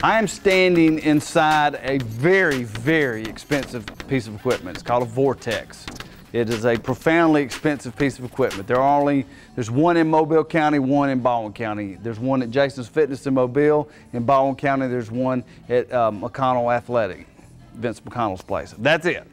I am standing inside a very, very expensive piece of equipment. It's called a vortex. It is a profoundly expensive piece of equipment. There's one in Mobile County, one in Baldwin County. There's one at Jason's Fitness in Mobile. In Baldwin County, there's one at McConnell Athletic, Vince McConnell's place. That's it.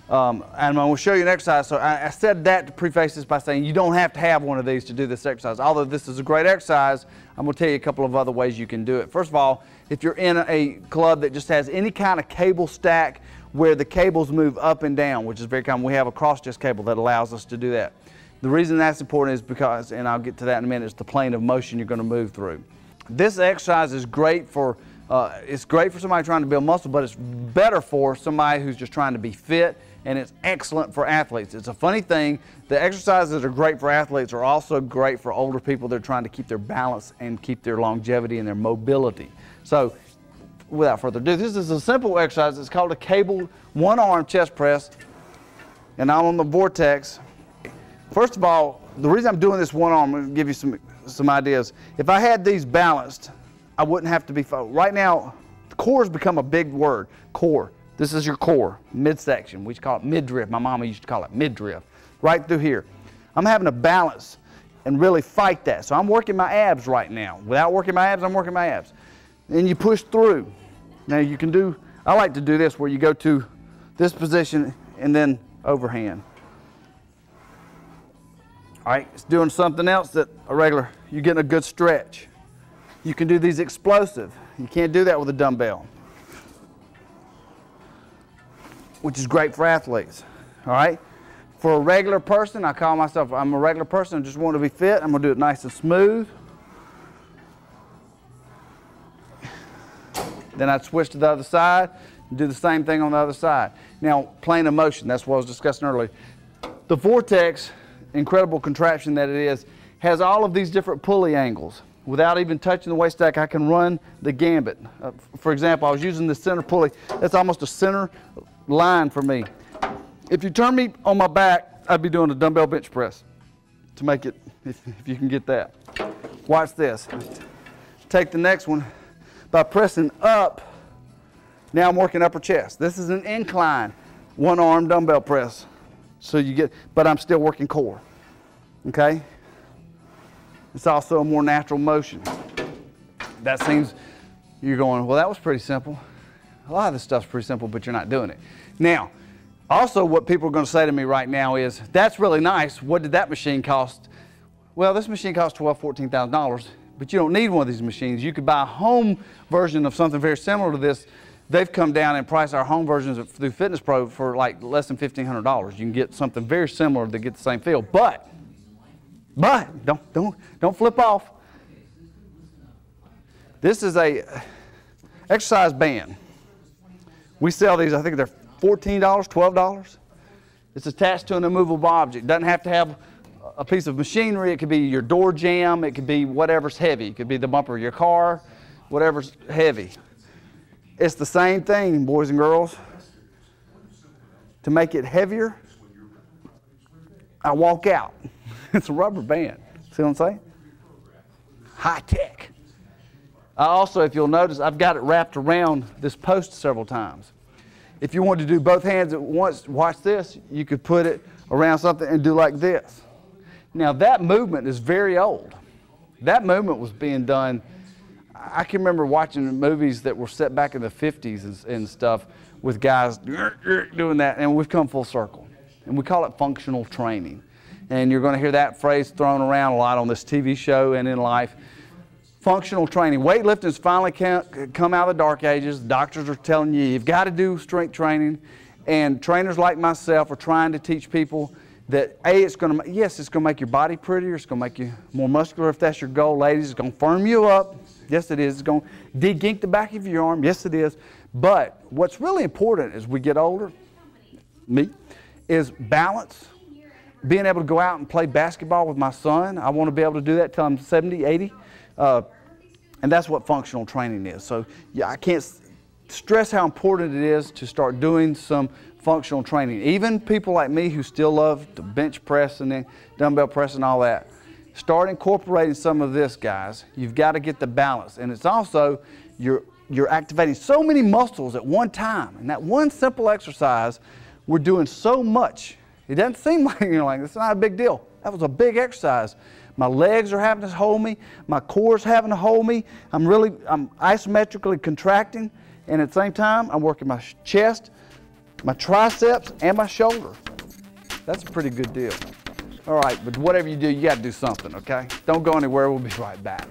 And I'm going to show you an exercise. So I said that to preface this by saying you don't have to have one of these to do this exercise. Although this is a great exercise, I'm going to tell you a couple of other ways you can do it. First of all, if you're in a club that just has any kind of cable stack where the cables move up and down, which is very common, we have a cross-chest cable that allows us to do that. The reason that's important is because, and I'll get to that in a minute, it's the plane of motion you're going to move through. This exercise is great for somebody trying to build muscle, but it's better for somebody who's just trying to be fit, and it's excellent for athletes. It's a funny thing, the exercises that are great for athletes are also great for older people that are trying to keep their balance and keep their longevity and their mobility. So, without further ado, this is a simple exercise. It's called a cable one-arm chest press, and I'm on the vortex. First of all, the reason I'm doing this one arm, I'm going to give you some ideas. If I had these balanced, I wouldn't have to be focused. Right now, core has become a big word. Core. This is your core, midsection. We used to call it midriff. My mama used to call it midriff. Right through here. I'm having to balance and really fight that. So I'm working my abs right now. Without working my abs, I'm working my abs. And you push through. Now you can do, I like to do this where you go to this position and then overhand. All right, it's doing something else that you're getting a good stretch. You can do these explosive. You can't do that with a dumbbell, which is great for athletes. All right, for a regular person, I'm a regular person, I just want to be fit. I'm going to do it nice and smooth. Then I'd switch to the other side and do the same thing on the other side. Now, plane of motion, that's what I was discussing earlier. The vortex, incredible contraption that it is, has all of these different pulley angles. Without even touching the waist stack, I can run the gambit. For example, I was using the center pulley. That's almost a center line for me. If you turn me on my back, I'd be doing a dumbbell bench press to make it, if you can get that. Watch this. Take the next one. By pressing up, now I'm working upper chest. This is an incline, one-arm dumbbell press. So but I'm still working core, okay? It's also a more natural motion. That seems, you're going, well, that was pretty simple. A lot of this stuff's pretty simple, but you're not doing it. Now, also what people are going to say to me right now is, that's really nice. What did that machine cost? Well, this machine costs $12,000, $14,000. But you don't need one of these machines. You could buy a home version of something very similar to this. They've come down and priced our home versions through Fitness Pro for like less than $1,500. You can get something very similar to get the same feel. But don't flip off. This is a exercise band. We sell these, I think they're $14, $12. It's attached to an immovable object. It doesn't have to have a piece of machinery. It could be your door jamb. It could be whatever's heavy. It could be the bumper of your car, whatever's heavy. It's the same thing, boys and girls. To make it heavier, I walk out. It's a rubber band. See what I'm saying? High tech. I also, if you'll notice, I've got it wrapped around this post several times. If you want to do both hands at once, watch this. You could put it around something and do like this. Now that movement is very old. That movement was being done, I can remember watching movies that were set back in the 50s and stuff with guys doing that, and we've come full circle. And we call it functional training. And you're going to hear that phrase thrown around a lot on this TV show and in life. Functional training. Weightlifting's finally come out of the dark ages. Doctors are telling you, you've got to do strength training. And trainers like myself are trying to teach people that it's going to make your body prettier, it's going to make you more muscular if that's your goal, ladies. It's going to firm you up. Yes, it is. It's going to de-gink the back of your arm. Yes, it is. But what's really important as we get older, is balance. Being able to go out and play basketball with my son. I want to be able to do that till I'm 70, 80. And that's what functional training is. So yeah, I can't stress how important it is to start doing some functional training. Even people like me who still love to bench press and then dumbbell press and all that, start incorporating some of this, guys. You've got to get the balance. And it's also your you're activating so many muscles at one time. And that one simple exercise, we're doing so much. It doesn't seem like, like it's not a big deal. That was a big exercise. My legs are having to hold me. My core's having to hold me. I'm isometrically contracting. And at the same time, I'm working my chest, my triceps, and my shoulder. That's a pretty good deal. All right, but whatever you do, you got to do something, okay? Don't go anywhere. We'll be right back.